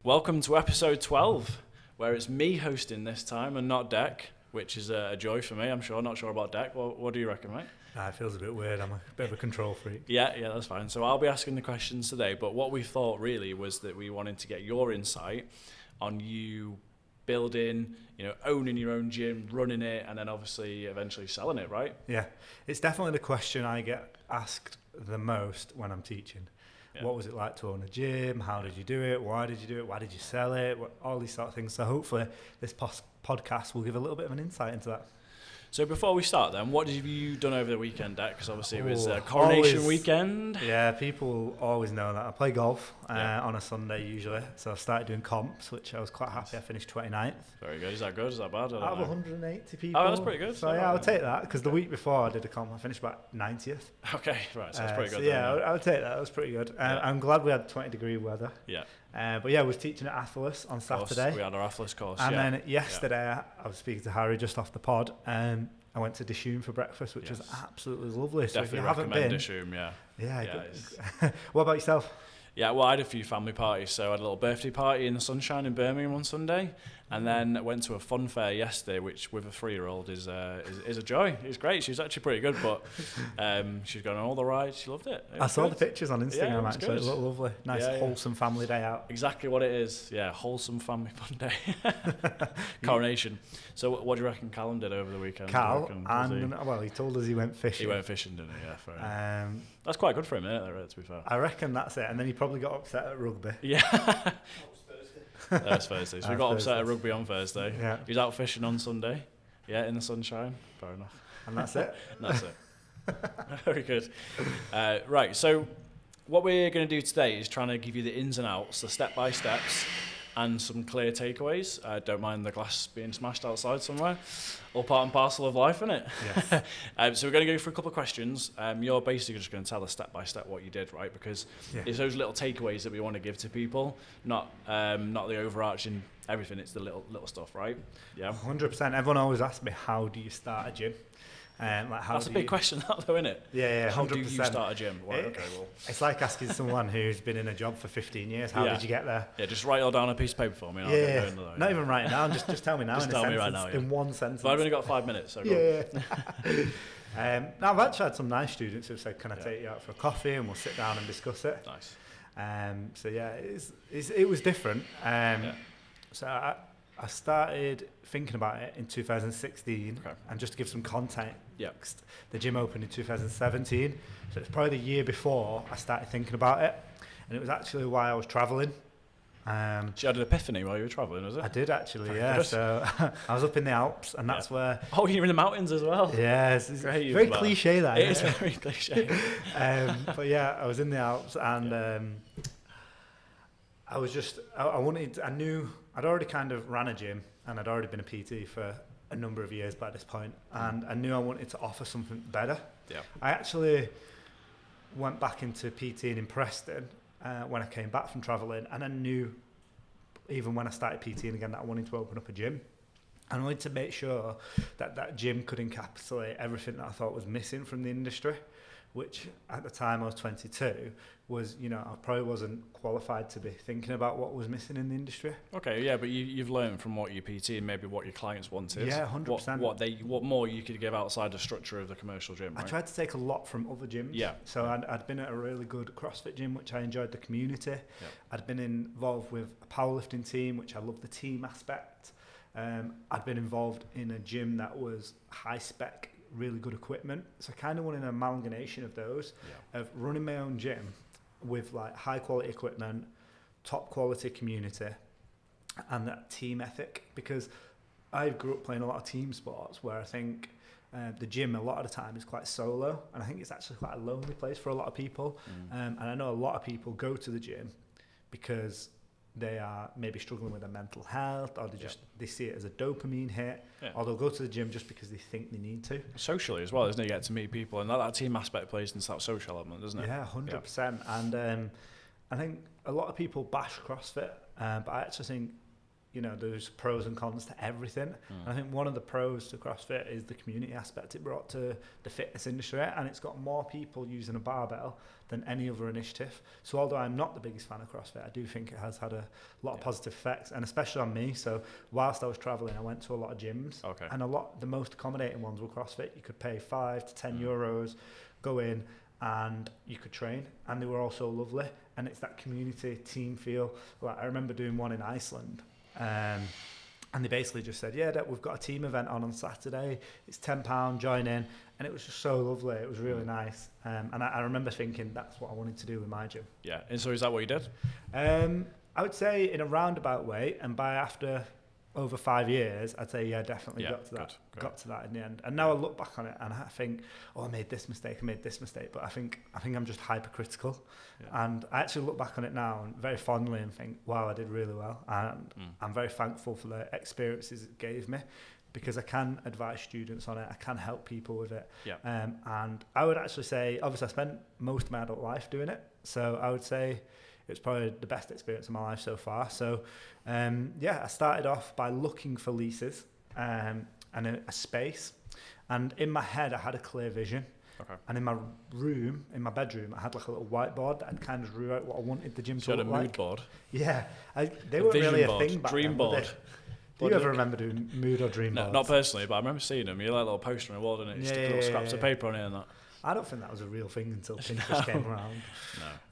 Welcome to episode 12, where it's me hosting this time and not Deck, which is a joy for me, I'm sure. Not sure about Deck. What do you reckon, mate? It feels a bit weird. I'm a bit of a control freak. Yeah, that's fine. So I'll be asking the questions today, but what we thought really was that we wanted to get your insight on you building, owning your own gym, running it, and then obviously eventually selling it, right? Yeah, it's definitely the question I get asked the most when I'm teaching. Yeah. What was it like to own a gym? How did you do it? Why did you do it? Why did you sell it? All these sort of things. So hopefully this podcast will give a little bit of an insight into that. So before we start then, what have you done over the weekend, Deck? Because obviously it was coronation weekend. Yeah, people always know that. I play golf on a Sunday usually. So I started doing comps, which I was quite happy. I finished 29th. Very good. Is that good? Is that bad? Out of 180 people. Oh, that's pretty good. So yeah, I'll take that. Because the week before I did a comp, I finished about 90th. Okay, right. So that's pretty good. So yeah, I would take that. That was pretty good. I'm glad we had 20-degre weather. Yeah. But yeah, I was teaching at Athlus on Saturday. We had our Athlus course. And then yesterday, I was speaking to Harry just off the pod. I went to Dishoom for breakfast, which was absolutely lovely. So definitely if you haven't been, Dishoom, yeah. What about yourself? Yeah, well, I had a few family parties. So I had a little birthday party in the sunshine in Birmingham on Sunday, and then went to a fun fair yesterday, which with a 3-year-old is a joy. It's great. She was actually pretty good, but she's gone on all the rides. She loved it. I saw the pictures on Instagram, actually. Good. It looked lovely. Nice, wholesome family day out. Exactly what it is. Yeah, wholesome family fun day. Coronation. So what do you reckon Callum did over the weekend? He told us he went fishing. He went fishing, didn't he? Yeah, fair enough. That's quite good for him, isn't it, to be fair? I reckon that's it. And then he probably got upset at rugby. Yeah. That's Thursday. So we got upset at rugby on Thursday. Yeah. He was out fishing on Sunday. Yeah, in the sunshine. Fair enough. And that's it? That's it. Very good. Right, so what we're going to do today is trying to give you the ins and outs, the step-by-steps, and some clear takeaways. Don't mind the glass being smashed outside somewhere. All part and parcel of life, isn't it? Yes. So we're going to go through a couple of questions. You're basically just going to tell us step by step what you did, right? Because it's those little takeaways that we want to give to people, not the overarching everything. It's the little stuff, right? Yeah. 100%. Everyone always asks me, how do you start a gym? That's a big question, that though, isn't it? Yeah, 100%. How do you start a gym? Well, it's like asking someone who's been in a job for 15 years, how did you get there? Yeah, just write it all down on a piece of paper for me. And not even write it down, just tell me now. Just tell me right now. In one sentence. But I've only got 5 minutes, so Now I've actually had some nice students who've said, can I take you out for a coffee and we'll sit down and discuss it. Nice. So yeah, it was different. So I started thinking about it in 2016, and just to give some context, the gym opened in 2017, so it's probably the year before I started thinking about it, and it was actually while I was travelling. So you had an epiphany while you were travelling, was it? I did actually, So I was up in the Alps, and that's where... Oh, you're in the mountains as well? Yeah, it's very cliche that. It is very cliche. But yeah, I was in the Alps, and I was just, I knew I'd already kind of ran a gym and I'd already been a PT for a number of years by this point, and I knew I wanted to offer something better. Yeah. I actually went back into PTing in Preston when I came back from travelling, and I knew even when I started PTing again that I wanted to open up a gym. And I wanted to make sure that gym could encapsulate everything that I thought was missing from the industry, which at the time I was 22 was, I probably wasn't qualified to be thinking about what was missing in the industry. Okay, yeah, but you've learned from what you PT and maybe what your clients wanted. Yeah, 100%. What more you could give outside the structure of the commercial gym, right? I tried to take a lot from other gyms. Yeah. So I'd been at a really good CrossFit gym, which I enjoyed the community. Yeah. I'd been involved with a powerlifting team, which I loved the team aspect. I'd been involved in a gym that was high spec, really good equipment. So I kind of wanted an amalgamation of those, of running my own gym with like high quality equipment, top quality community, and that team ethic, because I grew up playing a lot of team sports where I think the gym a lot of the time is quite solo, and I think it's actually quite a lonely place for a lot of people. And I know a lot of people go to the gym because they are maybe struggling with their mental health, or they see it as a dopamine hit, or they'll go to the gym just because they think they need to. Socially as well, isn't it? You get to meet people, and that team aspect plays into that social element, doesn't it? Yeah, 100%. And I think a lot of people bash CrossFit, but I actually think you know, there's pros and cons to everything. And I think one of the pros to CrossFit is the community aspect it brought to the fitness industry, and it's got more people using a barbell than any other initiative. So although I'm not the biggest fan of CrossFit, I do think it has had a lot of positive effects, and especially on me. So whilst I was traveling, I went to a lot of gyms, and the most accommodating ones were CrossFit. You could pay 5 to 10 euros, go in, and you could train, and they were also lovely. And it's that community team feel. Like, I remember doing one in Iceland, and they basically just said, yeah, we've got a team event on Saturday, it's £10, join in. And it was just so lovely, it was really nice. And I remember thinking that's what I wanted to do with my gym. Yeah, and so is that what you did? I would say in a roundabout way, and by after over 5 years, I'd say, yeah, definitely got to that. Got to that in the end. And now I look back on it and I think, I made this mistake. But I think I'm just hypercritical. Yeah. And I actually look back on it now and very fondly and think, wow, I did really well. And I'm very thankful for the experiences it gave me, because I can advise students on it. I can help people with it. Yeah. And I would actually say, obviously I spent most of my adult life doing it. So I would say it's probably the best experience of my life so far. So, I started off by looking for leases and a space. And in my head, I had a clear vision. Okay. And in my bedroom, I had like a little whiteboard that I'd kind of drew out what I wanted the gym to look like. So you had a mood board? Yeah. They weren't really a thing back then. Dream board. Do you ever remember doing mood or dream boards? Not personally, but I remember seeing them. You had like a little poster on the wall, didn't it? You stick little scraps of paper on it and that. I don't think that was a real thing until Pinterest came around.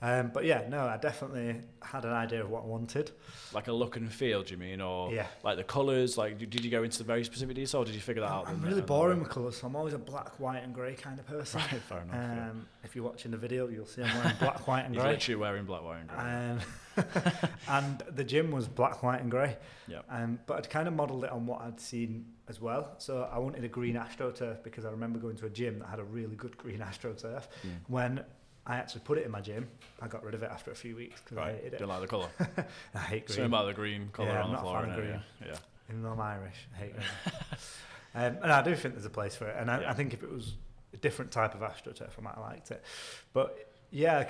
No. But yeah, no, I definitely had an idea of what I wanted. Like a look and feel, do you mean? Or like the colours? Like, did you go into the very specific details, or did you figure that out? I'm really boring with colours, so I'm always a black, white and grey kind of person. Right, fair enough. If you're watching the video, you'll see I'm wearing black, white and grey. You're literally wearing black, white and grey. And the gym was black, white and grey. Yeah. But I'd kind of modelled it on what I'd seen as well. So I wanted a green AstroTurf because I remember going to a gym that had a really good green AstroTurf. When I actually put it in my gym, I got rid of it after a few weeks because I hated it. Don't like the colour? I hate green. Something about the green colour on the floor. I'm not a fan of green. Yeah. Even though I'm Irish, I hate green. And I do think there's a place for it. And I think if it was a different type of AstroTurf, I might have liked it. But yeah,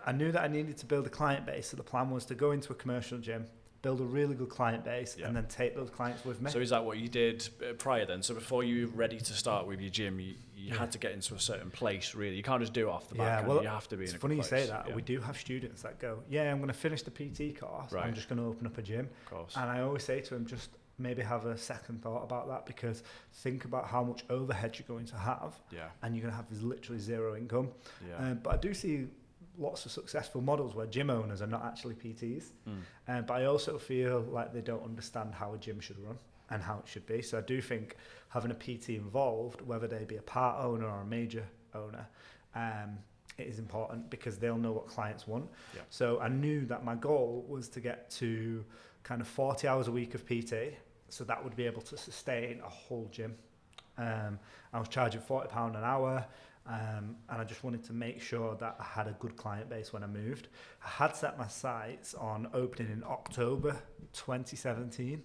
I knew that I needed to build a client base. So the plan was to go into a commercial gym, build a really good client base, and then take those clients with me. So is that what you did prior then? So before you were ready to start with your gym, you had to get into a certain place, really. You can't just do it off the back. Well, you have to be in a good place. It's funny you say that. Yeah. We do have students that go, I'm going to finish the PT course. Right. I'm just going to open up a gym. Of course. And I always say to them, just maybe have a second thought about that, because think about how much overhead you're going to have, and you're going to have literally zero income. Yeah. But I do see lots of successful models where gym owners are not actually PTs, but I also feel like they don't understand how a gym should run and how it should be. So I do think having a PT involved, whether they be a part owner or a major owner, it is important because they'll know what clients want. Yeah. So I knew that my goal was to get to kind of 40 hours a week of PT, so that would be able to sustain a whole gym. I was charging £40 an hour. And I just wanted to make sure that I had a good client base when I moved. I had set my sights on opening in October 2017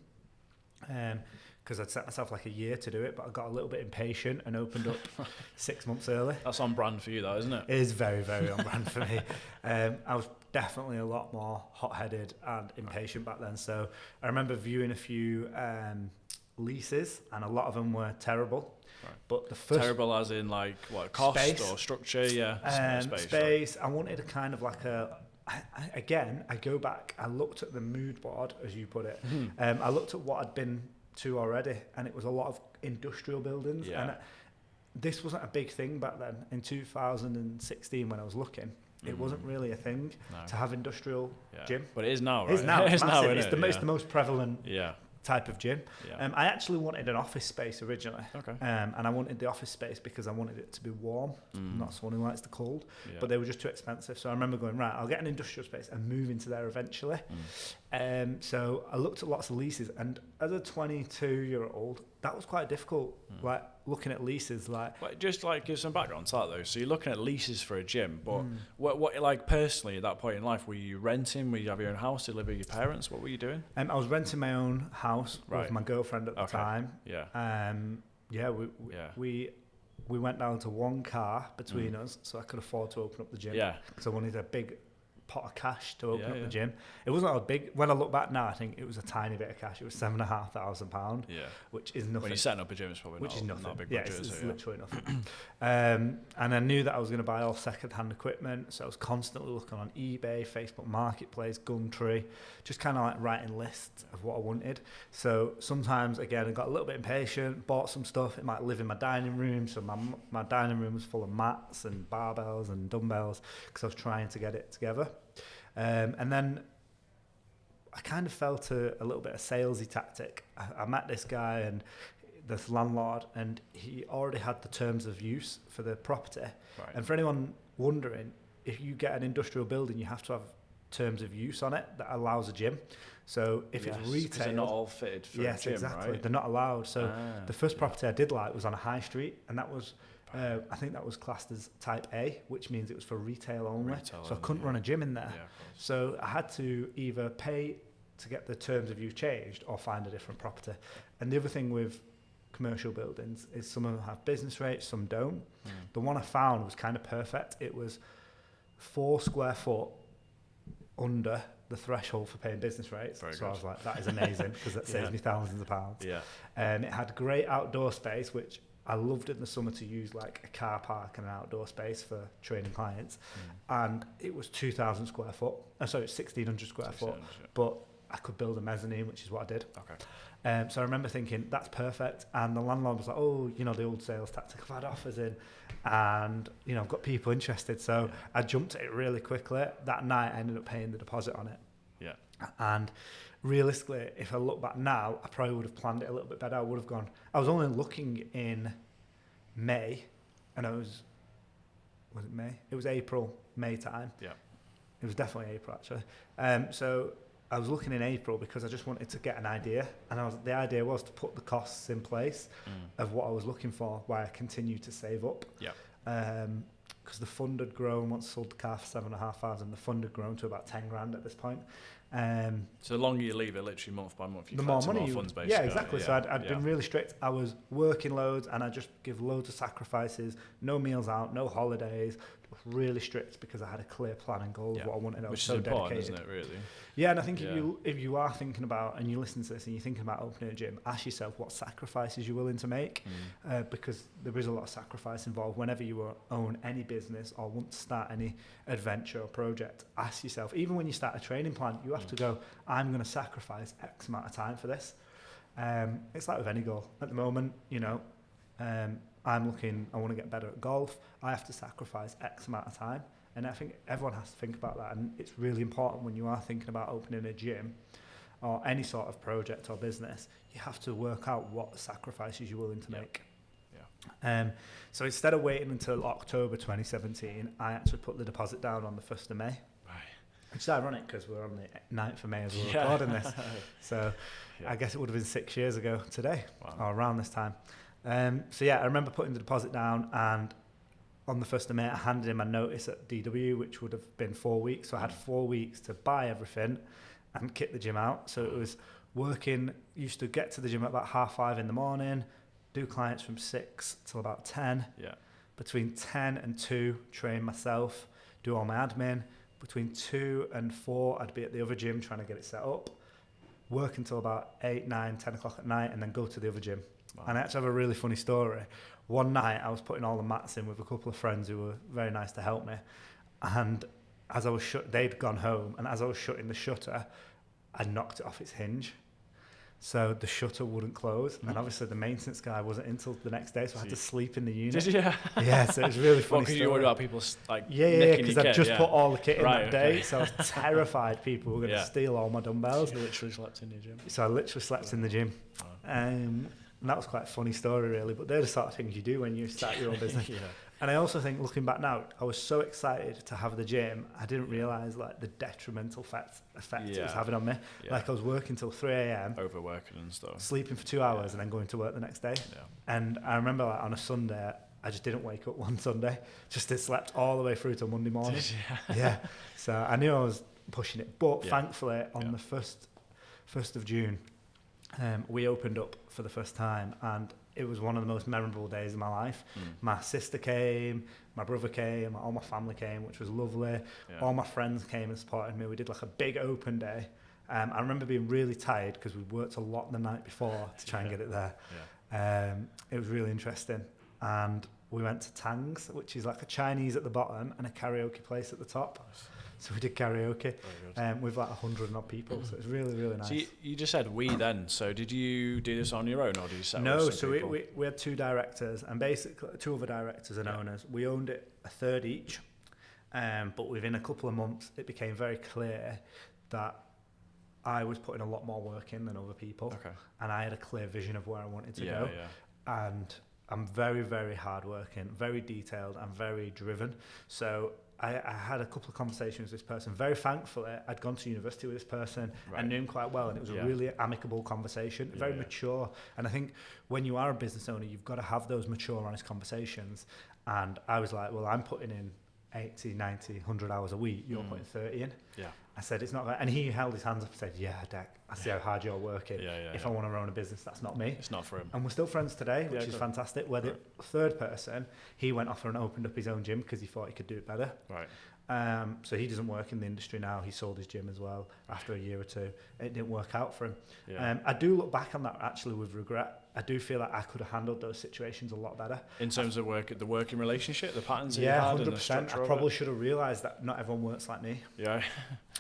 because I'd set myself like a year to do it, but I got a little bit impatient and opened up 6 months early. That's on brand for you though, isn't it? It is very, very on brand for me. I was definitely a lot more hot-headed and impatient back then. So I remember viewing a few leases and a lot of them were terrible. Right. But the first terrible as in like what, cost space, or structure? Space. I wanted a kind of like I go back, I looked at the mood board, as you put it. I looked at what I'd been to already, and it was a lot of industrial buildings. And this wasn't a big thing back then. In 2016 when I was looking, it wasn't really a thing to have industrial gym. But it is now, right? It is now. It's the most prevalent type of gym. I actually wanted an office space originally, and I wanted the office space because I wanted it to be warm. I'm not someone who likes the cold, but they were just too expensive. So I remember going, right, I'll get an industrial space and move into there eventually. So I looked at lots of leases, and as a 22-year-old, that was quite difficult. Like looking at leases, just like give some background to that though. So you're looking at leases for a gym, but what like personally at that point in life, were you renting? Were you have your own house? Did you live with your parents? What were you doing? I was renting my own house with my girlfriend at the time. We went down to one car between us, so I could afford to open up the gym. Yeah, because I wanted a big pot of cash to open up the gym. It wasn't a big, when I look back now, I think it was a tiny bit of cash. It was £7,500, which is nothing. When you're setting up a gym, it's probably not a big budget. It's literally nothing. And I knew that I was going to buy all second-hand equipment, so I was constantly looking on eBay, Facebook Marketplace, Gumtree, just kind of like writing lists of what I wanted. So sometimes, again, I got a little bit impatient, bought some stuff. It might live in my dining room, so my dining room was full of mats and barbells and dumbbells because I was trying to get it together. And then I kind of fell to a little bit of salesy tactic. I met this guy and this landlord, and he already had the terms of use for the property. Right. And for anyone wondering, if you get an industrial building, you have to have terms of use on it that allows a gym. So if it's retail, they're not all fitted for a gym, exactly. Right? They're not allowed. So the first property I did like was on a high street, and that was I think that was classed as type A, which means it was for retail only. So I couldn't run a gym in there. So I had to either pay to get the terms of use changed or find a different property. And the other thing with commercial buildings is some of them have business rates, some don't. The one I found was kind of perfect. It was 4 square foot under the threshold for paying business rates. Very good. I was like, that is amazing because that saves me thousands of pounds. It had great outdoor space, which I loved in the summer to use like a car park and an outdoor space for training clients. And it was 2,000 square foot. Sorry, 1,600 square foot. But I could build a mezzanine, which is what I did. So I remember thinking, that's perfect. And the landlord was like, oh, the old sales tactic, I've had offers in and, I've got people interested. So I jumped at it really quickly. That night I ended up paying the deposit on it. And realistically, if I look back now, I probably would have planned it a little bit better. I was only looking in May, and was it May? It was May time. It was definitely April, actually. So I was looking in April because I just wanted to get an idea, and the idea was to put the costs in place of what I was looking for while I continued to save up. Because the fund had grown. Once I sold the car for 7,500, the fund had grown to about 10 grand at this point. So the longer you leave it, literally month by month, you collect more funds basically. Yeah, exactly. So I'd been really strict. I was working loads, and I just give loads of sacrifices. No meals out, no holidays. Really strict because I had a clear plan and goal of what I wanted. Which is so important, isn't it? Really. Yeah, and I think if you are thinking about, and you listen to this and you're thinking about opening a gym, ask yourself what sacrifices you're willing to make, because there is a lot of sacrifice involved. Whenever you own any business or want to start any adventure or project, ask yourself. Even when you start a training plan, you have to go, I'm going to sacrifice X amount of time for this. It's like with any goal. At the moment, I want to get better at golf. I have to sacrifice X amount of time. And I think everyone has to think about that. And it's really important when you are thinking about opening a gym or any sort of project or business, you have to work out what sacrifices you're willing to make. So instead of waiting until October 2017, I actually put the deposit down on the 1st of May. Right. Which is ironic because we're on the 9th of May as we're recording this. So I guess it would have been 6 years ago today, or around this time. I remember putting the deposit down, and on the 1st of May I handed in my notice at DW, which would have been 4 weeks. So I had 4 weeks to buy everything and kit the gym out. So it was working, used to get to the gym at about 5:30 in the morning, do clients from 6 till about 10. Between 10 and 2, train myself, do all my admin. Between 2 and 4, I'd be at the other gym trying to get it set up. Work until about 8, 9, 10 o'clock at night, and then go to the other gym. And I actually have a really funny story. One night I was putting all the mats in with a couple of friends who were very nice to help me. And as I was they'd gone home, and as I was shutting the shutter, I knocked it off its hinge. So the shutter wouldn't close. And obviously the maintenance guy wasn't until the next day, so I had to sleep in the unit. Did you? Yeah, so it was really funny. Because you worried about people because I'd just put all the kit in that day. So I was terrified people were going to steal all my dumbbells. You literally slept in your gym. So I literally slept in the gym. And that was quite a funny story, really. But they're the sort of things you do when you start your own business. And I also think, looking back now, I was so excited to have the gym, I didn't realise like the detrimental effect it was having on me. Like I was working till 3 a.m. overworking and stuff, sleeping for 2 hours, and then going to work the next day. And I remember like on a Sunday, I just didn't wake up one Sunday. Just slept all the way through till Monday morning. So I knew I was pushing it, but thankfully on the 1st of June, we opened up for the first time, and it was one of the most memorable days of my life. My sister came, my brother came, all my family came, which was lovely. All my friends came and supported me. We did like a big open day. I remember being really tired because we worked a lot the night before to try and get it there. It was really interesting. And we went to Tang's, which is like a Chinese at the bottom and a karaoke place at the top. Nice. So we did karaoke with like 100 odd people. So it was really, really nice. So you just said we then. So did you do this on your own, or did you set up with some people? we had 2 directors and basically 2 other directors and owners. We owned it a third each. But within a couple of months, it became very clear that I was putting a lot more work in than other people. And I had a clear vision of where I wanted to go. And I'm very, very hardworking, very detailed, and very driven. So I had a couple of conversations with this person. Very thankfully, I'd gone to university with this person and knew him quite well, and it was a really amicable conversation, very mature. And I think when you are a business owner, you've got to have those mature, honest conversations. And I was like, well, I'm putting in 80, 90, 100 hours a week. You're putting 30 in. I said, it's not right. And he held his hands up and said, yeah, Dec, I see how hard you're working. If I want to run a business, that's not me. It's not for him. And we're still friends today, which is fantastic. Where the third person, he went off and opened up his own gym because he thought he could do it better. So he doesn't work in the industry now. He sold his gym as well after a year or 2. It didn't work out for him. I do look back on that actually with regret. I do feel like I could have handled those situations a lot better. In terms of the working relationship, the patterns you had 100%. And the structure I probably should have realised that not everyone works like me.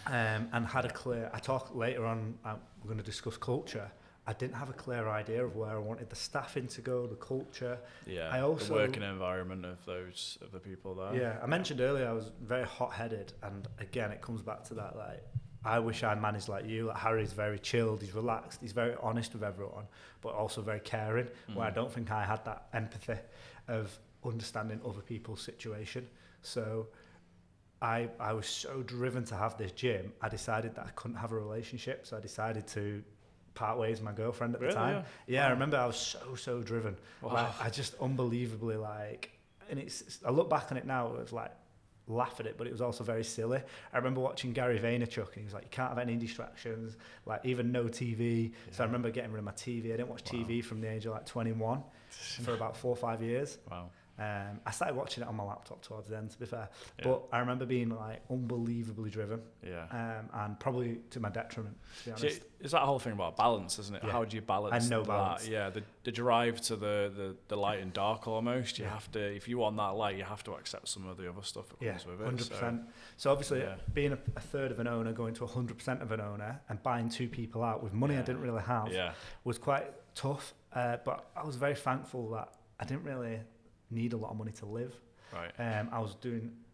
And had a clear... I talk later on, we're going to discuss culture. I didn't have a clear idea of where I wanted the staffing to go, the culture. I also, the working environment of the people there. I mentioned earlier I was very hot-headed, and again, it comes back to that, like, I wish I managed like you. Like Harry's very chilled, he's relaxed, he's very honest with everyone, but also very caring, where I don't think I had that empathy of understanding other people's situation. So I was so driven to have this gym, I decided that I couldn't have a relationship, so I decided to part ways with my girlfriend at the time. I remember I was so driven. Like, I just unbelievably and I look back on it now, it was like, laugh at it, but it was also very silly. I remember watching Gary Vaynerchuk, and he was like, you can't have any distractions, like even no TV. So I remember getting rid of my TV. I didn't watch TV from the age of like 21 for about 4 or 5 years. I started watching it on my laptop towards the end, to be fair. But I remember being like unbelievably driven. And probably to my detriment, to be honest. It's that whole thing about balance, isn't it? How do you balance that? Balance. The drive to the light and dark almost. You have to, if you want that light, you have to accept some of the other stuff that comes with it. 100%. So obviously, being a third of an owner, going to 100% of an owner, and buying 2 people out with money I didn't really have was quite tough. But I was very thankful that I didn't really need a lot of money to live. I was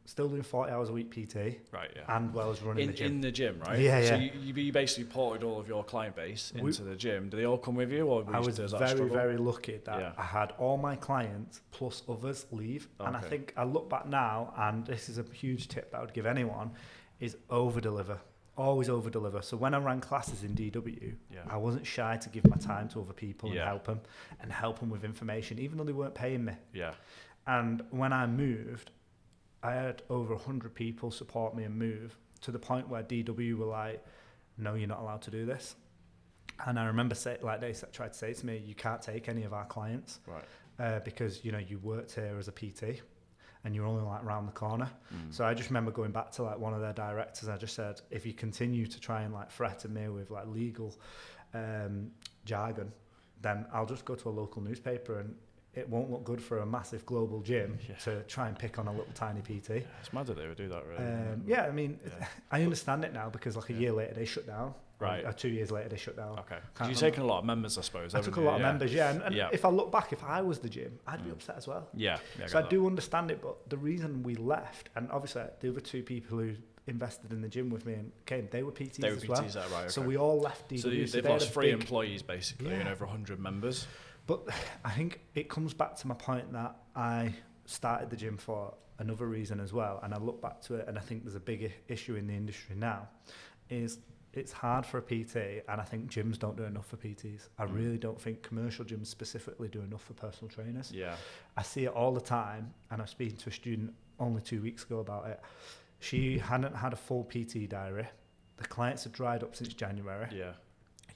still doing 40 hours a week PT. And while I was running the gym. In the gym, right? So you basically ported all of your client base into the gym. Do they all come with you, or I was very lucky that I had all my clients plus others leave. And I think I look back now, and this is a huge tip that I would give anyone, is over-deliver. Always over-deliver. So when I ran classes in DW, I wasn't shy to give my time to other people and help them with information, even though they weren't paying me. And when I moved, I had over 100 people support me and move, to the point where DW were like, no, you're not allowed to do this. And I remember they tried to say to me, you can't take any of our clients because you worked here as a PT. And you're only like round the corner. So I just remember going back to like one of their directors. I just said, if you continue to try and like threaten me with like legal jargon, then I'll just go to a local newspaper, and it won't look good for a massive global gym to try and pick on a little tiny PT. It's mad that they would do that, really. I mean, I understand it now, because like a year later they shut down. Or 2 years later they shut down. Because you've taken a lot of members, I suppose. I took a lot of members, and if I look back, if I was the gym, I'd be upset as well. So I do understand it, but the reason we left, and obviously the other 2 people who invested in the gym with me and came, they were PTs as well. So we all left DW. So they've lost 3 employees basically, and over 100 members. But I think it comes back to my point that I started the gym for another reason as well, and I look back to it, and I think there's a big issue in the industry now, is it's hard for a PT, and I think gyms don't do enough for PTs. I really don't think commercial gyms specifically do enough for personal trainers. I see it all the time, and I was speaking to a student only 2 weeks ago about it. She hadn't had a full PT diary. The clients had dried up since January.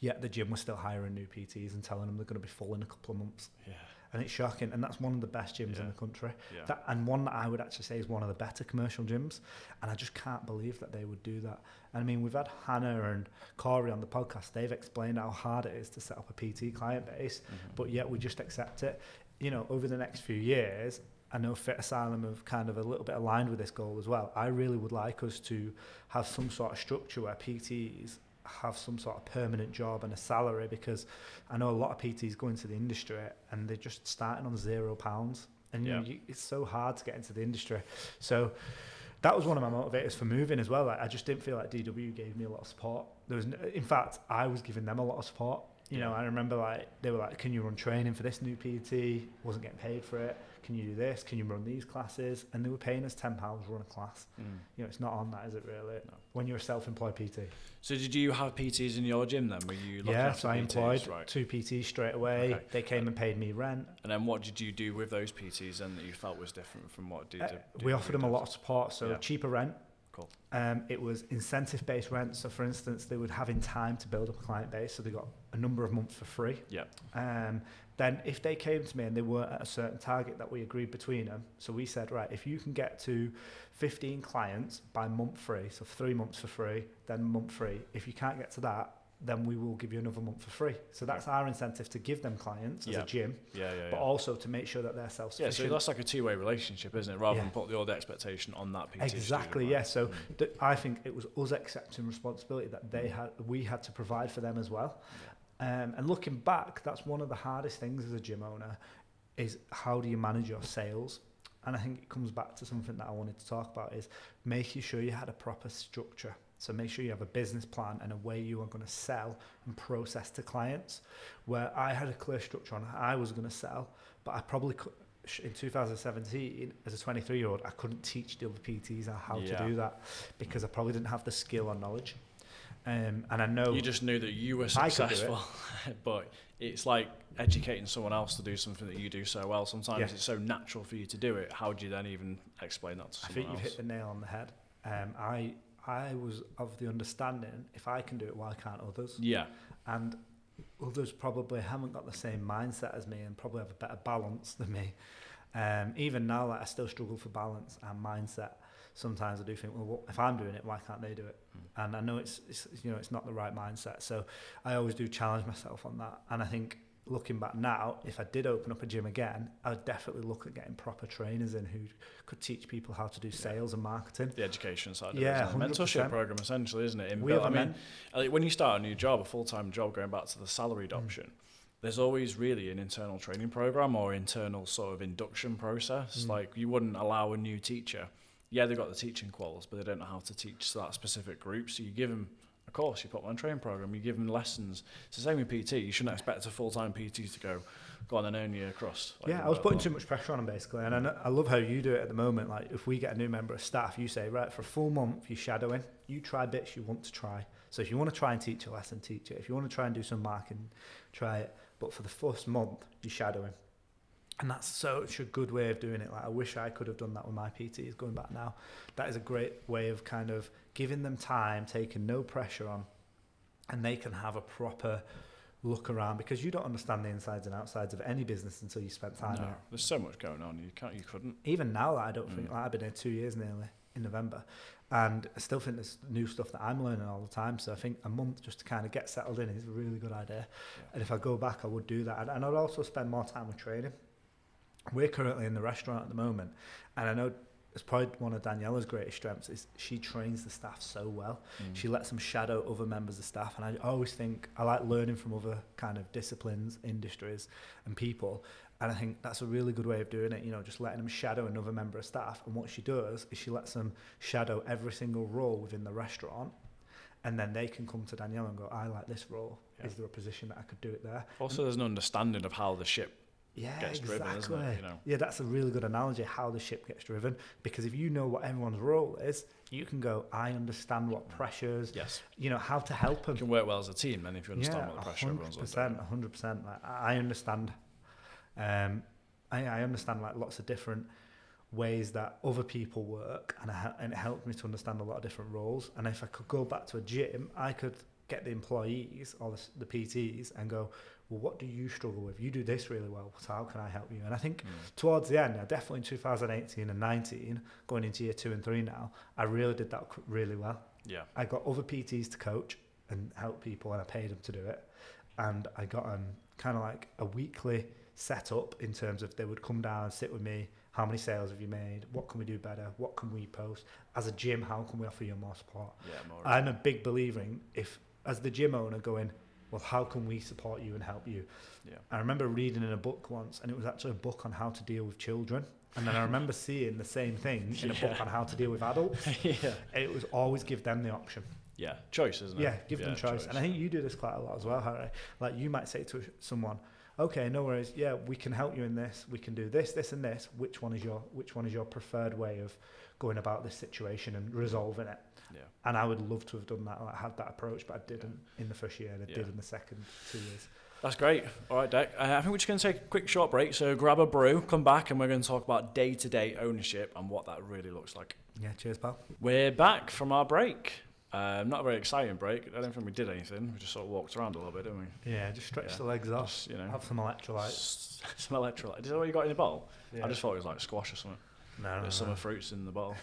yet the gym was still hiring new PTs and telling them they're going to be full in a couple of months. Yeah. And it's shocking, and that's one of the best gyms in the country. Yeah. And one that I would actually say is one of the better commercial gyms, and I just can't believe that they would do that. And I mean, we've had Hannah and Corey on the podcast. They've explained how hard it is to set up a PT client base, but yet we just accept it. You know, over the next few years, I know Fitasylum have kind of a little bit aligned with this goal as well. I really would like us to have some sort of structure where PTs have some sort of permanent job and a salary, because I know a lot of PTs go into the industry and they're just starting on £0, and you know, it's so hard to get into the industry. So that was one of my motivators for moving as well. Like, I just didn't feel like DW gave me a lot of support. In fact, I was giving them a lot of support. You know, I remember like they were like, can you run training for this new PT? Wasn't getting paid for it. Can you do this? Can you run these classes? And they were paying us £10 to run a class. You know, it's not on that, is it really? No. When you're a self-employed PT. So did you have PTs in your gym then? Were you looking after so I employed PTs, 2 PTs straight away. Okay. They came and paid me rent. And then what did you do with those PTs then that you felt was different from what we offered them a lot of support, so cheaper rent. Cool. It was incentive-based rent. So, for instance, they would have in time to build up a client base, so they got a number of months for free. Yeah. Then, if they came to me and they weren't at a certain target that we agreed between them, so we said, right, if you can get to 15 clients by month free, so 3 months for free, then month free. If you can't get to that, then we will give you another month for free. So that's our incentive to give them clients as a gym, but also to make sure that they're self-sufficient. Yeah, so that's like a two-way relationship, isn't it? Rather than put all the expectation on that PT Exactly, yeah. So I think it was us accepting responsibility that we had to provide for them as well. And looking back, that's one of the hardest things as a gym owner, is how do you manage your sales? And I think it comes back to something that I wanted to talk about, is making sure you had a proper structure. So make sure you have a business plan and a way you are going to sell and process to clients, where I had a clear structure on how I was going to sell, but I probably could, in 2017, as a 23-year-old, I couldn't teach the other PTs how to do that, because I probably didn't have the skill or knowledge. And I know you just knew that you were successful, but it's like educating someone else to do something that you do so well. Sometimes it's so natural for you to do it. How do you then even explain that to someone else? I think you've hit the nail on the head. I was of the understanding, if I can do it, why can't others? Yeah. And others probably haven't got the same mindset as me and probably have a better balance than me. Even now, like, I still struggle for balance and mindset. Sometimes I do think, well, if I'm doing it, why can't they do it? And I know it's not the right mindset. So I always do challenge myself on that. And I think, looking back now, if I did open up a gym again, I would definitely look at getting proper trainers in who could teach people how to do sales and marketing. The education side of it, isn't it? Mentorship program, essentially, isn't it? When you start a new job, a full-time job, going back to the salaried option, there's always really an internal training program or internal sort of induction process. Like, you wouldn't allow a new teacher. Yeah, they've got the teaching quals, but they don't know how to teach that specific group. So you give them a course, you put them on a training program, you give them lessons. It's the same with PT. You shouldn't expect a full-time PT to go on and earn you a crust. Like, I was putting too much pressure on them, basically. And I love how you do it at the moment. Like, if we get a new member of staff, you say, right, for a full month, you're shadowing. You try bits you want to try. So if you want to try and teach a lesson, teach it. If you want to try and do some marketing, try it. But for the first month, you're shadowing. And that's such a good way of doing it. Like, I wish I could have done that with my PTs going back now. That is a great way of kind of giving them time, taking no pressure on, and they can have a proper look around, because you don't understand the insides and outsides of any business until you spend time in it. There's so much going on. You couldn't. Even now, I don't think, like, I've been here 2 years nearly in November, and I still think there's new stuff that I'm learning all the time. So I think a month just to kind of get settled in is a really good idea. And if I go back, I would do that. And I'd also spend more time with training. We're currently in the restaurant at the moment, and I know it's probably one of Daniela's greatest strengths is she trains the staff so well. She lets them shadow other members of staff, and I always think I like learning from other kind of disciplines, industries and people, and I think that's a really good way of doing it, you know, just letting them shadow another member of staff. And what she does is she lets them shadow every single role within the restaurant, and then they can come to Daniela and go, I like this role. Is there a position that I could do it there? Also, there's an understanding of how the ship gets driven, isn't it? You know? Yeah, that's a really good analogy, how the ship gets driven. Because if you know what everyone's role is, you can go, I understand what pressures, you know, how to help them. You can work well as a team then if you understand what the pressure everyone's under. 100%. Like, I understand. I understand like lots of different ways that other people work, and it helped me to understand a lot of different roles. And if I could go back to a gym, I could get the employees or the PTs and go, well, what do you struggle with? You do this really well, so how can I help you? And I think towards the end, definitely in 2018 and 19, going into year 2 and 3 now, I really did that really well. Yeah. I got other PTs to coach and help people, and I paid them to do it. And I got kind of like a weekly setup in terms of they would come down, sit with me, how many sales have you made? What can we do better? What can we post? As a gym, how can we offer you more support? Yeah, I'm a big believer in, if, as the gym owner, going, well, how can we support you and help you? Yeah. I remember reading in a book once, and it was actually a book on how to deal with children. And then I remember seeing the same thing in a book on how to deal with adults. It was always give them the option. Yeah, choice, isn't it? Yeah, give them choice. And I think you do this quite a lot as well, Harry. Like, you might say to someone, okay, no worries, yeah, we can help you in this, we can do this, this and this. Which one is your preferred way of going about this situation and resolving it? Yeah. And I would love to have done that. I had that approach, but I didn't in the first year, and I did in the second 2 years. That's great. All right, Dec. I think we're just going to take a quick short break. So grab a brew, come back, and we're going to talk about day-to-day ownership and what that really looks like. Yeah, cheers, pal. We're back from our break. Not a very exciting break. I don't think we did anything. We just sort of walked around a little bit, didn't we? Yeah, just stretched the legs off. Just, have some electrolytes. Some electrolytes. Is that what you got in the bottle? Yeah. I just thought it was like squash or something. No, There's summer fruits in the bottle.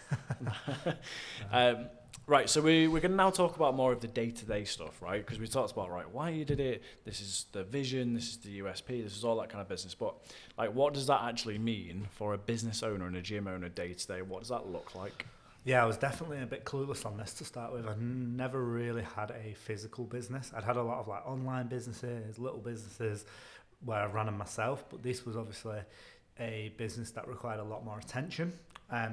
Right, so we're going to now talk about more of the day-to-day stuff, right? Because we talked about, right, why you did it, this is the vision, this is the USP, this is all that kind of business. But, like, what does that actually mean for a business owner and a gym owner day-to-day? What does that look like? Yeah, I was definitely a bit clueless on this to start with. I never really had a physical business. I'd had a lot of, like, online businesses, little businesses where I ran them myself, but this was obviously a business that required a lot more attention.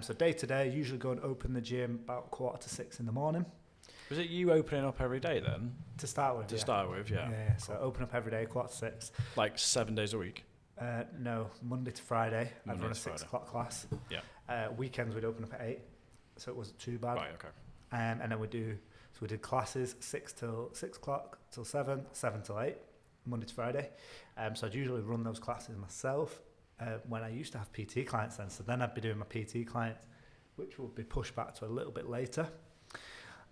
So day to day, usually go and open the gym about 5:45 in the morning. Was it you opening up every day then? To start with, yeah. Yeah, so open up every day, 5:45. Like 7 days a week? No, Monday to Friday. I'd run a 6 o'clock class. Yeah. Weekends we'd open up at 8, so it wasn't too bad. Right, okay. And then we did classes 6 o'clock till 7, 7 till 8, Monday to Friday. So I'd usually run those classes myself. When I used to have PT clients then I'd be doing my PT clients, which would be pushed back to a little bit later.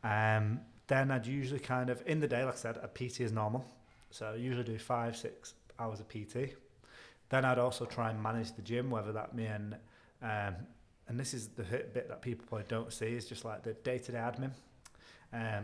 Then I'd usually kind of, in the day, like I said, a PT is normal. So I usually do 5-6 hours of PT. Then I'd also try and manage the gym, whether that mean, and this is the bit that people probably don't see, is just like the day-to-day admin.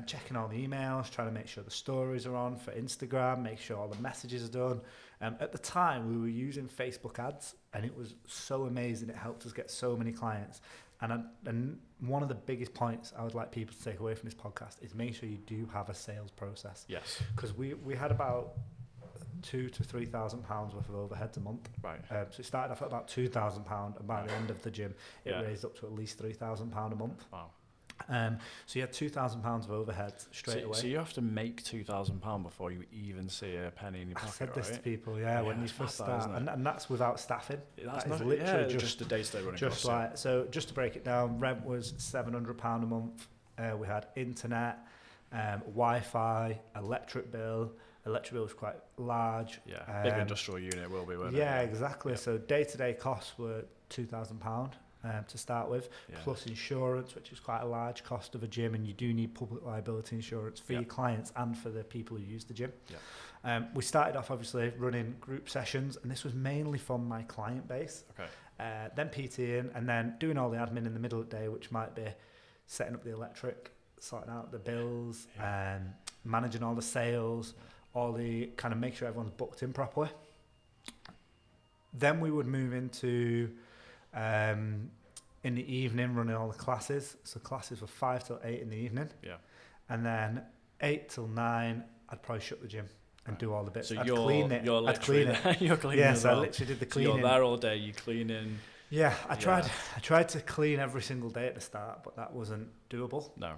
Checking all the emails, trying to make sure the stories are on for Instagram, make sure all the messages are done. At the time, we were using Facebook ads, and it was so amazing. It helped us get so many clients. And one of the biggest points I would like people to take away from this podcast is make sure you do have a sales process. Yes. Because we had about £2,000 to £3,000 worth of overheads a month. Right. So it started off at about £2,000, and by the end of the gym, it raised up to at least £3,000 a month. Wow. So you had £2,000 of overheads straight away. So you have to make £2,000 before you even see a penny in your pocket. I said this to people, when you first start, and that's without staffing. That's that is literally just the day-to-day running costs. So just to break it down, rent was £700 a month. We had internet, Wi-Fi, electric bill. Electric bill was quite large. Yeah, big industrial unit will be, won't it? Yeah, exactly. Yep. So day-to-day costs were £2,000. To start with, plus insurance, which is quite a large cost of a gym, and you do need public liability insurance for your clients and for the people who use the gym. We started off obviously running group sessions, and this was mainly from my client base. Okay. Then PTing, and then doing all the admin in the middle of the day, which might be setting up the electric, sorting out the bills, managing all the sales, all the kind of make sure everyone's booked in properly. Then we would move into in the evening running all the classes. So classes were 5 till 8 in the evening. Yeah. And then 8 till 9, I'd probably shut the gym and do all the bits. So I'd you're clean it. You're cleaning. Yeah, so I literally did the cleaning. So you're there all day, you cleaning. Yeah, I tried to clean every single day at the start, but that wasn't doable. No.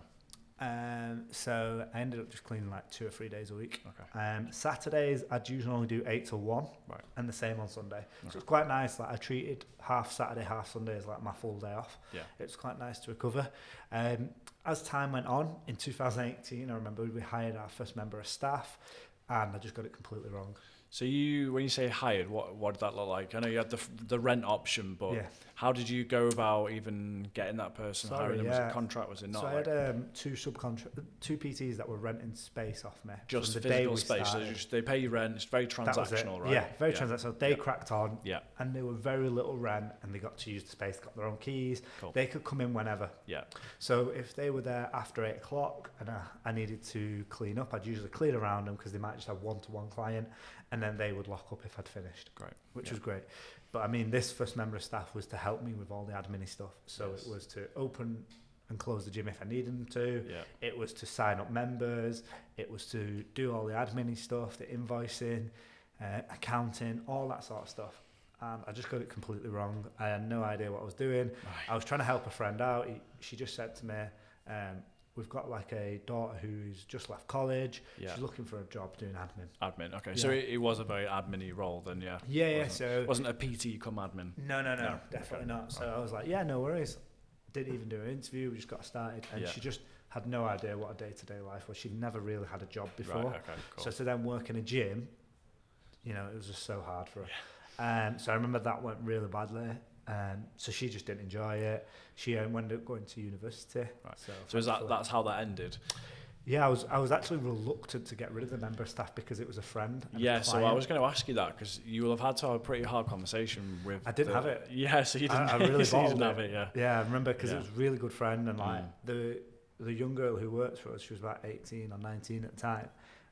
So I ended up just cleaning like 2 or 3 days a week. Okay. Saturdays I'd usually only do 8 till 1, and the same on Sunday. Okay. So it's quite nice. Like I treated half Saturday, half Sunday as like my full day off. Yeah. It's quite nice to recover. As time went on, in 2018, I remember we hired our first member of staff, and I just got it completely wrong. So when you say hired, what did that look like? I know you had the rent option, but how did you go about even getting that person? Hiring them? Was it contract? Was it not? So I had two PTs that were renting space off me. Just physical space. So they pay you rent. It's very transactional, right? Yeah, very transactional. They cracked on, and they were very little rent, and they got to use the space. Got their own keys. Cool. They could come in whenever. Yeah. So if they were there after 8 o'clock and I needed to clean up, I'd usually clean around them because they might just have one-to-one client. And then they would lock up if I'd finished. Great. Which was great. But I mean, this first member of staff was to help me with all the admin stuff. So it was to open and close the gym if I needed them to. Yeah. It was to sign up members. It was to do all the admin stuff, the invoicing, accounting, all that sort of stuff. And I just got it completely wrong. I had no idea what I was doing. Right. I was trying to help a friend out. She just said to me, we've got like a daughter who's just left college. Yeah. She's looking for a job doing admin. Okay. Yeah. So it was a very admin-y role then, yeah? Yeah. So it wasn't a PT come admin? No, definitely not. So I was like, yeah, no worries. Didn't even do an interview. We just got started. And she just had no idea what a day-to-day life was. She'd never really had a job before. Right, okay, cool. So to then work in a gym, it was just so hard for her. Yeah. So I remember that went really badly. So she just didn't enjoy it. She ended up going to university. Right. So that's how that ended? Yeah, I was actually reluctant to get rid of the member of staff because it was a friend. Yeah, so I was going to ask you that because you will have had to have a pretty hard conversation with. I didn't have it. Yeah, so you didn't. I really so you didn't have it. Yeah. Yeah, I remember because it was a really good friend, and like the young girl who works for us, she was about 18 or 19 at the time.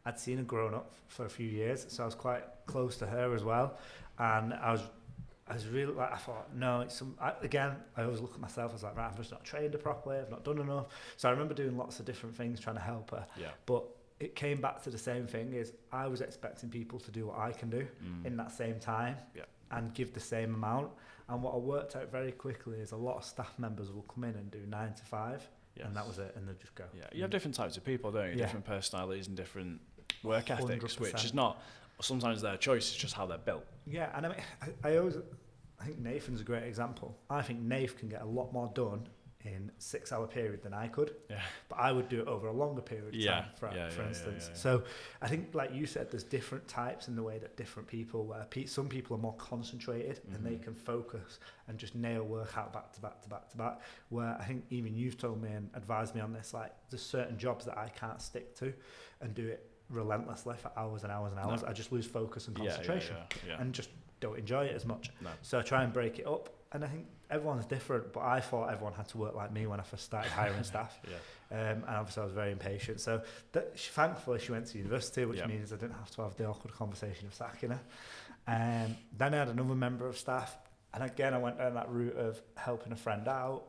I'd seen her growing up for a few years, so I was quite close to her as well, and I was really like, I thought, no, I always look at myself, I was like, right, I've just not trained her properly, I've not done enough. So I remember doing lots of different things trying to help her. Yeah. But it came back to the same thing, is I was expecting people to do what I can do in that same time and give the same amount. And what I worked out very quickly is a lot of staff members will come in and do 9 to 5 and that was it, and they'll just go. Yeah, you have different types of people, don't you? Yeah. Different personalities and different work ethics, 100%. Which is not sometimes their choice, it's just how they're built. Yeah, and I mean, I think Nathan's a great example. I think Nath can get a lot more done in 6-hour period than I could. Yeah. But I would do it over a longer period of time, for instance. Yeah. So I think, like you said, there's different types in the way that different people, where some people are more concentrated and they can focus and just nail work out back to back to back to back, where I think even you've told me and advised me on this, like there's certain jobs that I can't stick to and do it relentlessly for hours and hours and hours. No. I just lose focus and concentration and just don't enjoy it as much. No. So I try and break it up, and I think everyone's different, but I thought everyone had to work like me when I first started hiring staff. And obviously I was very impatient. So thankfully she went to university, which means I didn't have to have the awkward conversation of sacking her. Then I had another member of staff, and again I went down that route of helping a friend out.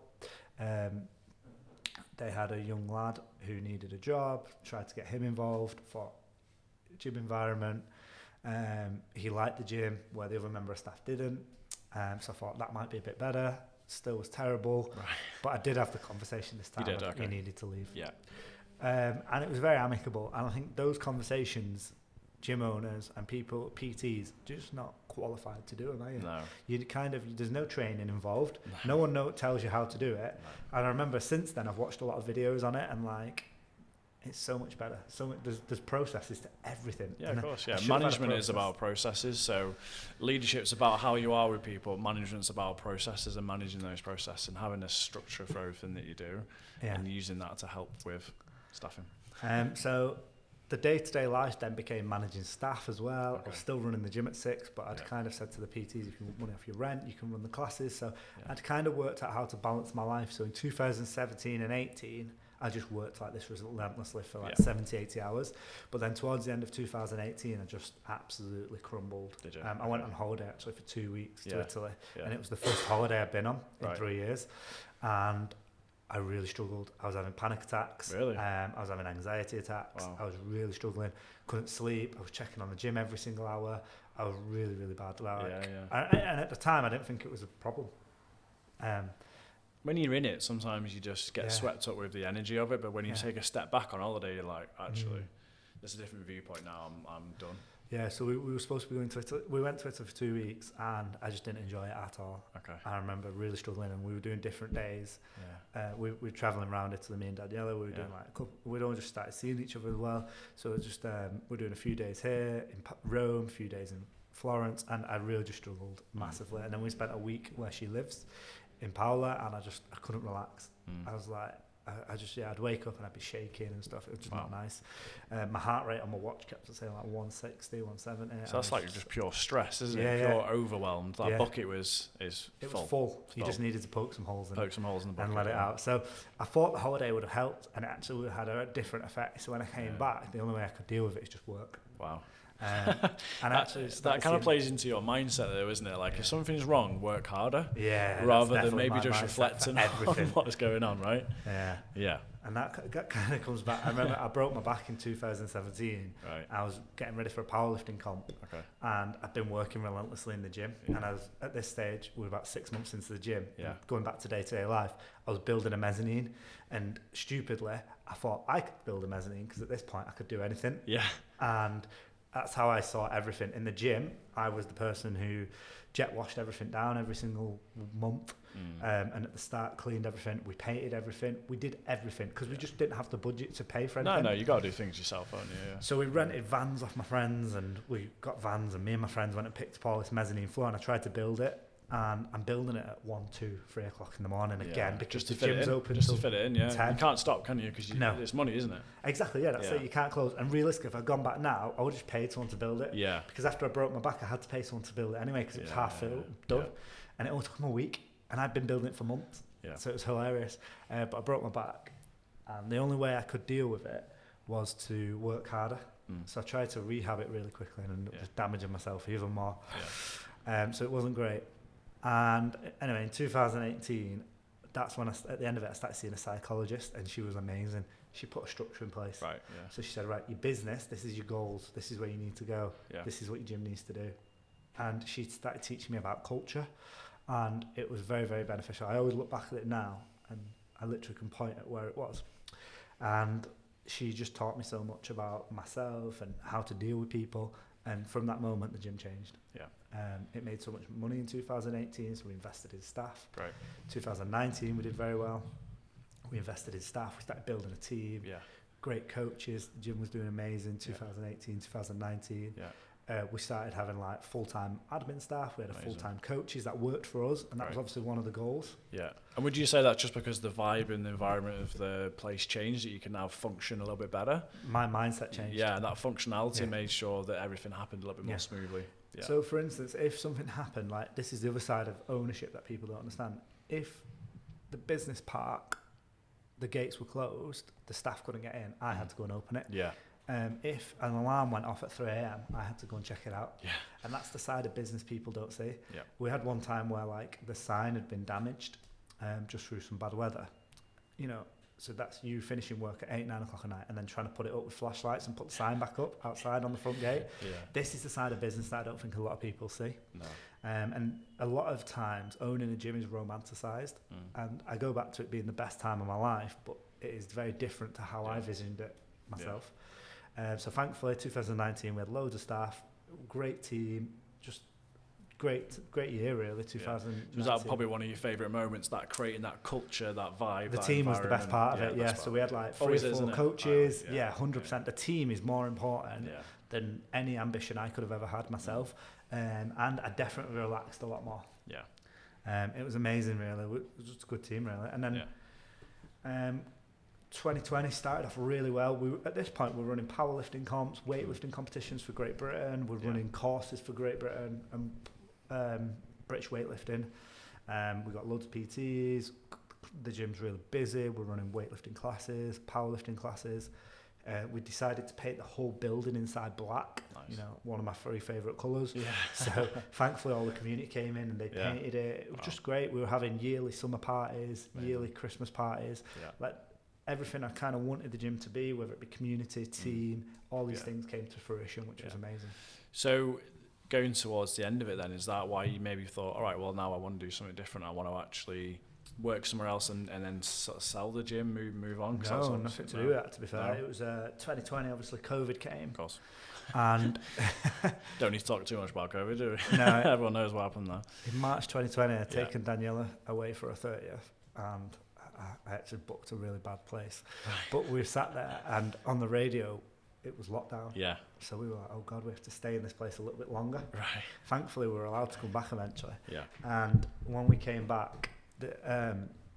They had a young lad who needed a job, tried to get him involved for gym environment. He liked the gym where the other member of staff didn't. So I thought that might be a bit better. Still was terrible. Right. But I did have the conversation this time. He needed to leave. Yeah. And it was very amicable. And I think those conversations, gym owners and people, PTs, just not qualified to do them, are you? No. There's no training involved. No one tells you how to do it. No. And I remember since then I've watched a lot of videos on it, and like, it's so much better. There's processes to everything. Yeah, of course. Yeah, management is about processes. So leadership's about how you are with people. Management's about processes and managing those processes and having a structure for everything that you do and using that to help with staffing. So the day-to-day life then became managing staff as well. I was still running the gym at 6, but I'd kind of said to the PTs, if you want money off your rent, you can run the classes. So I'd kind of worked out how to balance my life. So in 2017 and 18, I just worked like this relentlessly for like 70, 80 hours. But then towards the end of 2018, I just absolutely crumbled. Did you? I went on holiday actually for 2 weeks to Italy. Yeah. And it was the first holiday I'd been on in 3 years. And I really struggled. I was having panic attacks. Really? I was having anxiety attacks. Wow. I was really struggling. Couldn't sleep. I was checking on the gym every single hour. I was really, really bad. And at the time, I didn't think it was a problem. When you're in it, sometimes you just get swept up with the energy of it. But when you take a step back on holiday, you're like, actually, there's a different viewpoint now. I'm done. Yeah, so we were supposed to be going to Italy. We went to Italy for 2 weeks, and I just didn't enjoy it at all. Okay. I remember really struggling, and we were doing different days. Yeah. We were travelling around Italy, me and Daniela. We were doing like a couple, we'd all just started seeing each other as well. So it was just we're doing a few days here in Rome, a few days in Florence, and I really just struggled massively. And then we spent a week where she lives in Paola, and I couldn't relax. I was like, I'd wake up and I'd be shaking and stuff. It was just not nice. My heart rate on my watch kept saying like 160, 170. So that's like just pure stress, isn't it? Pure overwhelmed. That bucket was full. You just needed to poke some holes in the bucket and let it out. So I thought the holiday would have helped, and it actually had a different effect. So when I came back, the only way I could deal with it is just work. Wow. And actually that kind of plays into your mindset though, isn't it? Like if something's wrong, work harder. Yeah. Rather than maybe just reflecting on what's going on, right? Yeah. Yeah. And that kind of comes back. I remember I broke my back in 2017. Right. I was getting ready for a powerlifting comp. Okay. And I'd been working relentlessly in the gym. Yeah. And I was at this stage, we were about 6 months into the gym. Yeah. Going back to day-to-day life, I was building a mezzanine. And stupidly, I thought I could build a mezzanine because at this point I could do anything. Yeah. And that's how I saw everything. In the gym, I was the person who jet washed everything down every single month. And at the start, cleaned everything. We painted everything. We did everything because we just didn't have the budget to pay for anything. No, you got to do things yourself, don't you? Yeah. So we rented vans off my friends, and we got vans, and me and my friends went and picked up all this mezzanine floor, and I tried to build it. And I'm building it at 1, 2, 3 o'clock in the morning again because just the gym's open just to fit it in. Yeah, 10. You can't stop, can you? Because it's money, isn't it? Exactly. Yeah, that's it. You can't close. And realistically, if I'd gone back now, I would just pay someone to build it. Yeah. Because after I broke my back, I had to pay someone to build it anyway because it was half filled, done, and it all took them a week. And I'd been building it for months. Yeah. So it was hilarious. But I broke my back, and the only way I could deal with it was to work harder. So I tried to rehab it really quickly and ended up just damaging myself even more. Yeah. So it wasn't great. And anyway, in 2018, that's when at the end of it, I started seeing a psychologist, and she was amazing. She put a structure in place. Right. Yeah. So she said, right, your business, this is your goals, this is where you need to go, this is what your gym needs to do. And she started teaching me about culture, and it was very, very beneficial. I always look back at it now, and I literally can point at where it was. And she just taught me so much about myself and how to deal with people. And from that moment, the gym changed. Yeah. It made so much money in 2018, so we invested in staff. Right. 2019, we did very well. We invested in staff. We started building a team. Yeah. Great coaches. The gym was doing amazing. 2018, 2019. Yeah. We started having like full-time admin staff. We had a full-time coaches that worked for us, and that was obviously one of the goals. Yeah. And would you say that's just because the vibe and the environment of the place changed that you can now function a little bit better? My mindset changed. Yeah, and that functionality made sure that everything happened a little bit more smoothly. Yeah. So, for instance, if something happened, like this is the other side of ownership that people don't understand. If the business park, the gates were closed, the staff couldn't get in, I had to go and open it. Yeah. If an alarm went off at 3 a.m, I had to go and check it out. Yeah. And that's the side of business people don't see. Yeah. We had one time where like the sign had been damaged just through some bad weather. You know, so that's you finishing work at 8, 9 o'clock at night and then trying to put it up with flashlights and put the sign back up outside on the front gate. Yeah. This is the side of business that I don't think a lot of people see. No. And a lot of times owning a gym is romanticised. And I go back to it being the best time of my life, but it is very different to how I visioned it myself. Yeah. So thankfully, 2019, we had loads of staff, great team, just great year really. 2019. Was that probably one of your favourite moments? That creating that culture, that vibe. The that team was the best part of it. Yeah. So we had like 3 or 4 coaches. Yeah, 100%. The team is more important than any ambition I could have ever had myself. And I definitely relaxed a lot more. Yeah. It was amazing, really. It was just a good team, really. And then 2020 started off really well. At this point, we're running powerlifting comps, weightlifting competitions for Great Britain. We're running courses for Great Britain and British weightlifting. We got loads of PTs. The gym's really busy. We're running weightlifting classes, powerlifting classes. We decided to paint the whole building inside black. Nice. You know, one of my 3 favourite colours. Yeah. So thankfully, all the community came in and they painted it. It was just great. We were having yearly summer parties, yearly Christmas parties. Yeah. Like everything I kind of wanted the gym to be, whether it be community, team, all these things came to fruition, which was amazing. So going towards the end of it then, is that why you maybe thought, all right, well, now I want to do something different. I want to actually work somewhere else and then sort of sell the gym, move on? No, nothing to do with that, to be fair. No. It was 2020, obviously COVID came. Of course. And don't need to talk too much about COVID, do we? No, everyone knows what happened there. In March 2020, I'd taken Daniela away for her 30th, and I actually booked a really bad place. But we sat there, and on the radio, it was lockdown. Yeah. So we were like, oh God, we have to stay in this place a little bit longer. Right. Thankfully, we were allowed to come back eventually. Yeah. And when we came back,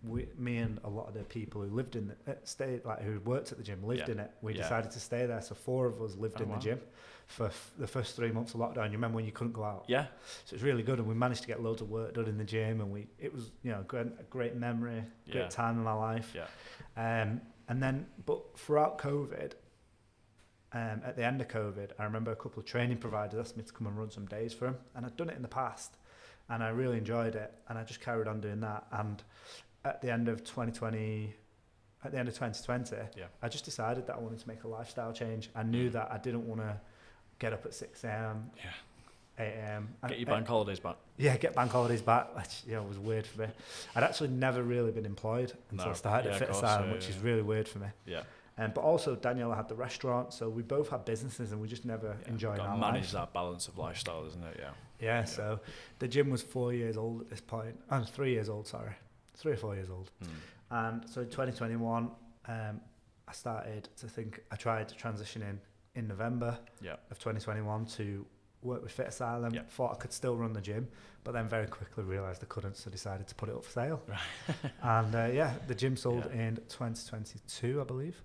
me and a lot of the people who lived in who worked at the gym lived in it. We decided to stay there. So 4 of us lived in the gym for the first 3 months of lockdown. You remember when you couldn't go out? Yeah. So it was really good, and we managed to get loads of work done in the gym, and it was a great memory, great time in my life. Yeah. And then, but throughout COVID, at the end of COVID, I remember a couple of training providers asked me to come and run some days for them, and I'd done it in the past, and I really enjoyed it, and I just carried on doing that. And at the end of 2020, I just decided that I wanted to make a lifestyle change. I knew that I didn't want to get up at 6 a.m. 8 a.m. Get your bank holidays back. Yeah, get bank holidays back, which was weird for me. I'd actually never really been employed until I started at Fitasylum, which is really weird for me. Yeah. But also Daniela had the restaurant, so we both had businesses, and we just never enjoyed our life. Manage that balance of lifestyle, isn't it? Yeah. So the gym was 4 years old at this point. 3 years old, sorry. 3 or 4 years old. And so in 2021, I started to think, I tried to transition in November of 2021 to work with Fitasylum. Thought I could still run the gym, but then very quickly realised I couldn't, so decided to put it up for sale. Right. And the gym sold in 2022, I believe.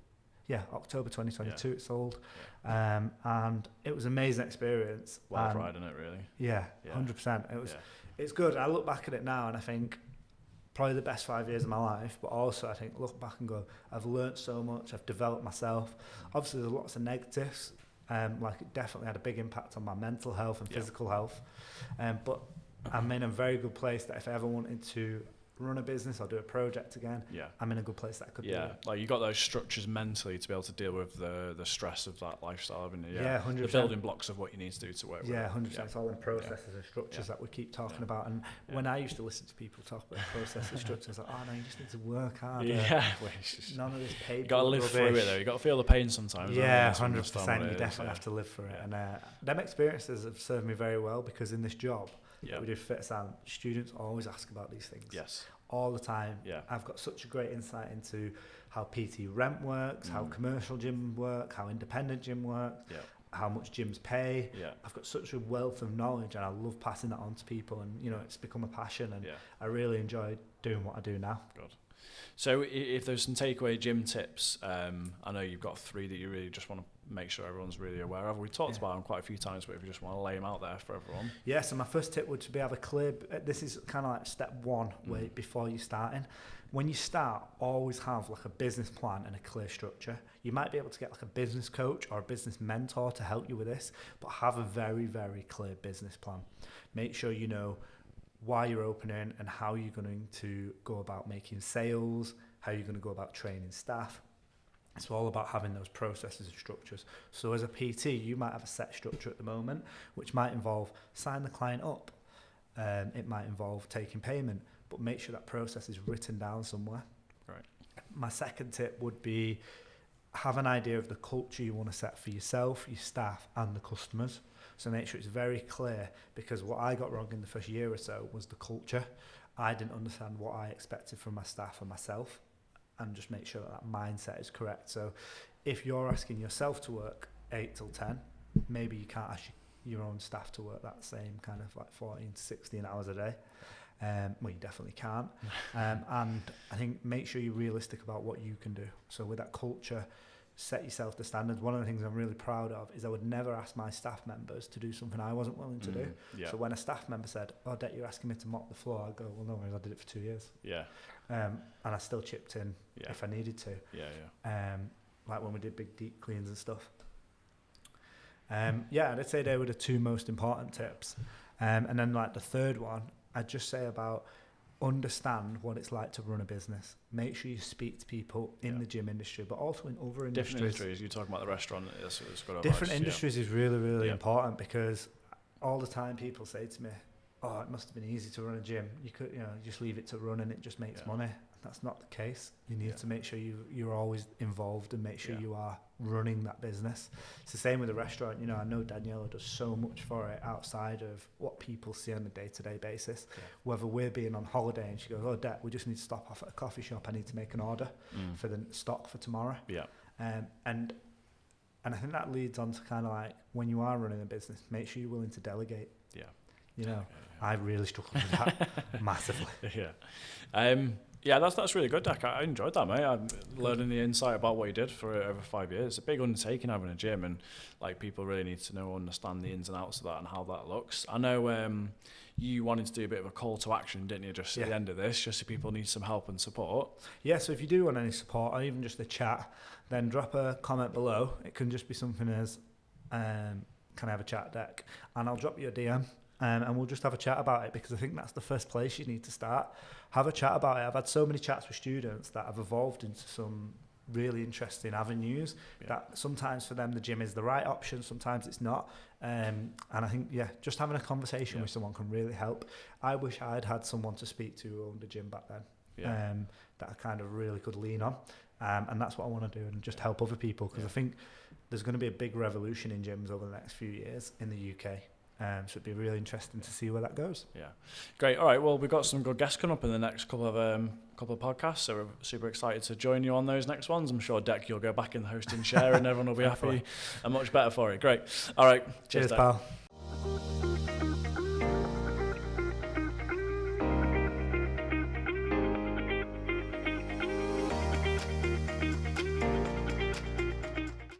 Yeah, October 2022 it sold. And it was an amazing experience. Wild ride, isn't it, really? Yeah, 100%. It's good. I look back at it now and I think probably the best 5 years of my life, but also I think look back and go, I've learnt so much, I've developed myself. Obviously there's lots of negatives, like it definitely had a big impact on my mental health and physical health. But I'm in a very good place that if I ever wanted to run a business or do a project again, I'm in a good place that I could do it. Like you got those structures mentally to be able to deal with the stress of that lifestyle, haven't you? Yeah, 100%. The building blocks of what you need to do to work with. 100%. It's all in processes and structures that we keep talking about. And when I used to listen to people talk about processes and structures, like, oh no, you just need to work harder. None of this paper. You got to live through it though. You got to feel the pain sometimes. 100%. You definitely have to live through it. And them experiences have served me very well, because in this job that we do Fitasylum, students always ask about these things. Yes. All the time. I've got such a great insight into how PT rent works, how commercial gym work, how independent gym work, how much gyms pay. I've got such a wealth of knowledge, and I love passing that on to people, and it's become a passion, and I really enjoy doing what I do now. Good. So if there's some takeaway gym tips, I know you've got 3 that you really just want to make sure everyone's really aware of. We've talked about them quite a few times, but if you just want to lay them out there for everyone. Yeah, so my first tip would be have a clear, this is kind of like step 1 where before you starting. When you start, always have like a business plan and a clear structure. You might be able to get like a business coach or a business mentor to help you with this, but have a very, very clear business plan. Make sure you know why you're opening and how you're going to go about making sales, how you're going to go about training staff. It's all about having those processes and structures. So as a PT, you might have a set structure at the moment, which might involve sign the client up. It might involve taking payment, but make sure that process is written down somewhere. Right. My second tip would be have an idea of the culture you want to set for yourself, your staff, and the customers. So make sure it's very clear, because what I got wrong in the first year or so was the culture. I didn't understand what I expected from my staff and myself, and just make sure that mindset is correct. So if you're asking yourself to work 8 till 10, maybe you can't ask your own staff to work that same kind of like 14 to 16 hours a day. Well, you definitely can't. And I think make sure you're realistic about what you can do. So with that culture, set yourself the standards. One of the things I'm really proud of is I would never ask my staff members to do something I wasn't willing to do. Yeah. So when a staff member said, oh, Det, you're asking me to mop the floor, I'd go, well, no worries, I did it for 2 years. Yeah. And I still chipped in if I needed to. Like when we did big deep cleans and stuff. I'd say they were the 2 most important tips. And then like the third one, I'd just say about understand what it's like to run a business. Make sure you speak to people in the gym industry, but also in other industries. Different industries. You're talking about the restaurant. It's good different advice, industries is really, really important, because all the time people say to me, oh, it must have been easy to run a gym. You could, you just leave it to run and it just makes money. That's not the case. You need to make sure you're always involved and make sure you are running that business. It's the same with the restaurant. I know Daniela does so much for it outside of what people see on a day-to-day basis. Whether we're being on holiday and she goes, oh, Dad, we just need to stop off at a coffee shop. I need to make an order for the stock for tomorrow. And I think that leads on to kind of like, when you are running a business, make sure you're willing to delegate. I really struggled with that massively. That's really good, Dak. I enjoyed that, mate. I'm learning the insight about what you did for over 5 years. It's a big undertaking having a gym, and like people really need to understand the ins and outs of that and how that looks. I know you wanted to do a bit of a call to action, didn't you, just at the end of this, just so people need some help and support. Yeah, so if you do want any support or even just a chat, then drop a comment below. It can just be something as, can I have a chat, Dak? And I'll drop you a DM. And we'll just have a chat about it, because I think that's the first place you need to start. Have a chat about it. I've had so many chats with students that have evolved into some really interesting avenues that sometimes for them the gym is the right option, sometimes it's not. And I think, just having a conversation with someone can really help. I wish I'd had someone to speak to who owned a gym back then that I kind of really could lean on. And that's what I want to do, and just help other people, because I think there's going to be a big revolution in gyms over the next few years in the UK. So it'd be really interesting to see where that goes. Yeah, great. All right, well, we've got some good guests coming up in the next couple of podcasts, so we're super excited to join you on those next ones. I'm sure, Dec, you'll go back in the hosting chair and everyone will be happy and much better for it. Great. All right. Cheers, pal.